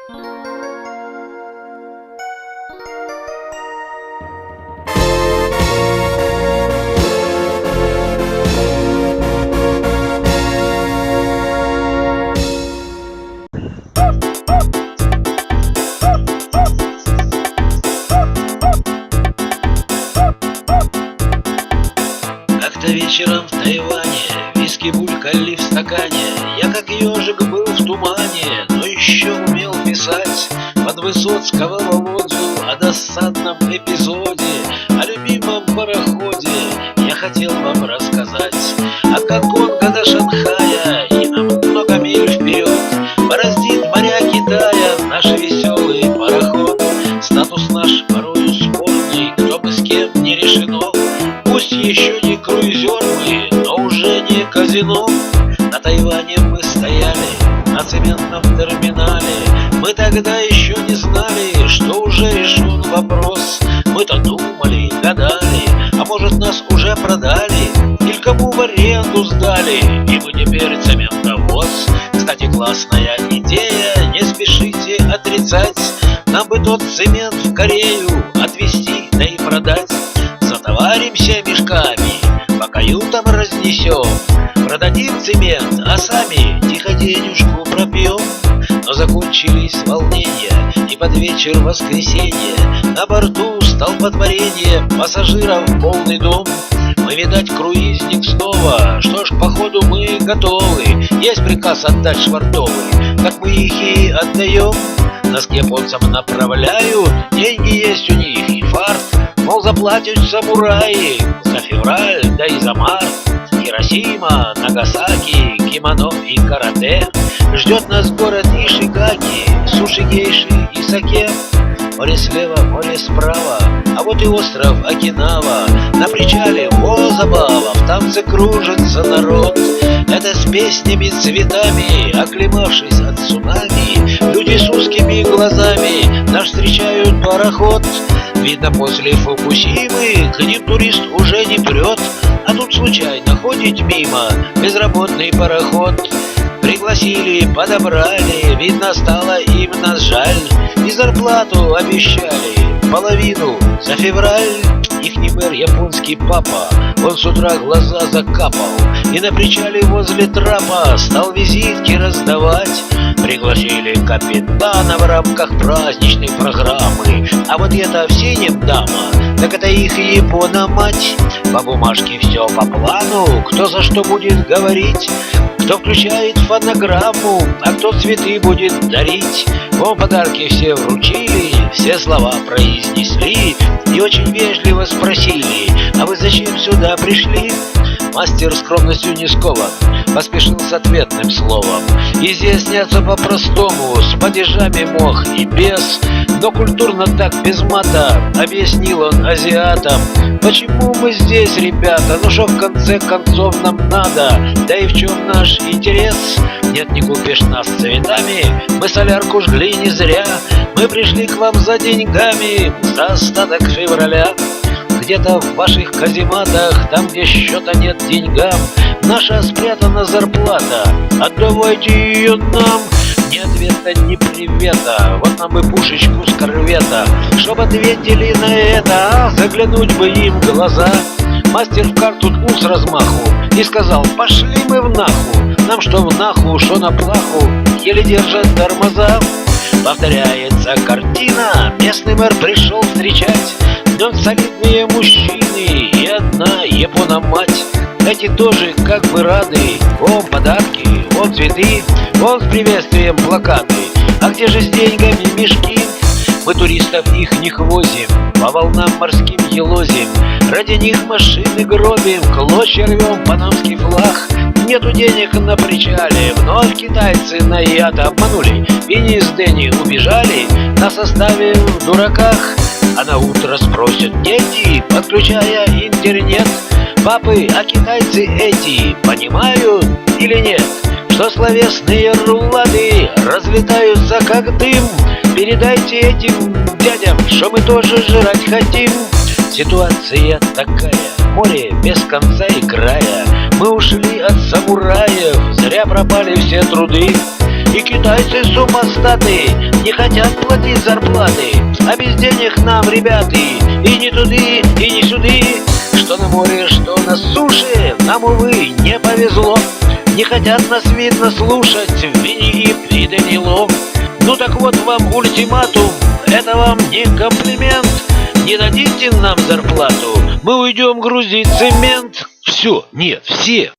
Как-то вечером в Тайване виски булькали в стакане. Я как ежик был в тумане, но еще умел писать под Высоцкого Володю о досадном эпизоде, о любимом пароходе я хотел вам рассказать. От Гонконга до Шанхая и на много миль вперед бороздит моря Китая наш веселый пароход. Статус наш порою спорный, кто бы с кем не решено. Пусть еще не круизер мы, но уже не казино. На Тайване мы стояли, на цементном терминале. Мы тогда еще не знали, что уже решен вопрос. Мы-то думали, гадали, а может нас уже продали или кому в аренду сдали, и мы теперь цементовоз. Кстати, классная идея, не спешите отрицать. Нам бы тот цемент в Корею отвезти, да и продать. Затоваримся мешками, по каютам разнесем, продадим цемент, а сами тихо денежку пропьем. Но закончились волнения, и под вечер воскресенья на борту столпотворение, пассажиров полный дом. Мы, видать, круизник снова, что ж, походу мы готовы. Есть приказ отдать швартовый, так мы их и отдаем. Нас к японцам направляют, деньги есть у них и фарт. Мол, заплатят самураи за февраль, да и за март. Хиросима, Нагасаки, кимоно и карате. Ждет нас город Ишигаки, суши, гейши и саке. Море слева, море справа, а вот и остров Окинава. На причале, о, забава, в танце кружится народ. Это с песнями, цветами, оклемавшись от цунами, люди с узкими глазами нас встречают пароход. Видно, после Фукусимы к ним турист уже не прет, а тут случайно ходит мимо безработный пароход. Пригласили, подобрали, видно, стало им нас жаль, и зарплату обещали, половину за февраль. Ихний мэр, японский папа, он с утра глаза закапал и на причале возле трапа стал визитки раздавать. Пригласили капитана в рамках праздничной программы, а вот это в синем дама, так это их Япона-мать. По бумажке все по плану, кто за что будет говорить, кто включает фонограмму, а кто цветы будет дарить. Вам подарки все вручили, все слова произнесли и очень вежливо спросили: а вы зачем сюда пришли? Мастер скромностью не скован, поспешил с ответным словом: изъясняться по-простому, с падежами мог и без, но культурно так без мата объяснил он азиатам. Почему мы здесь, ребята, ну что в конце концов нам надо, да и в чем наш интерес? Нет, не купишь нас цветами, мы солярку жгли не зря, мы пришли к вам за деньгами, за остаток февраля. Где-то в ваших казематах, там где счета нет деньгам, наша спрятана зарплата, отдавайте ее нам. Ни ответа, ни привета, вот нам и пушечку с корвета, чтоб ответили на это, заглянуть бы им в глаза. Мастер в карту ткнул с размаху и сказал: пошли мы в наху, нам что в наху, что на плаху, еле держат тормоза. Повторяется картина, местный мэр пришел встречать, днем солидные мужчины и одна Япона-мать. Эти тоже как бы рады, вон подарки, вон цветы, вон с приветствием плакаты. А где же с деньгами мешки? Мы туристов их не возим, по волнам морским елозим, ради них машины гробим, клочья рвем панамский флаг. Нету денег на причале, вновь китайцы на яд обманули, Винни с Дэнни убежали, нас оставив в дураках. А на утро спросят дети, подключая интернет: папы, а китайцы эти понимают или нет, что словесные рулады разлетаются как дым? Передайте этим дядям, что мы тоже жрать хотим. Ситуация такая, море без конца и края, мы ушли от самураев, зря пропали все труды. И китайцы супостаты не хотят платить зарплаты, а без денег нам, ребята, и не туды, и не сюды. Что на море, что на суше, нам, увы, не повезло. Не хотят нас, видно, слушать Винни и Данило. Ну так вот вам ультиматум, это вам не комплимент. Не дадите нам зарплату, мы уйдем грузить цемент. Все, нет, все.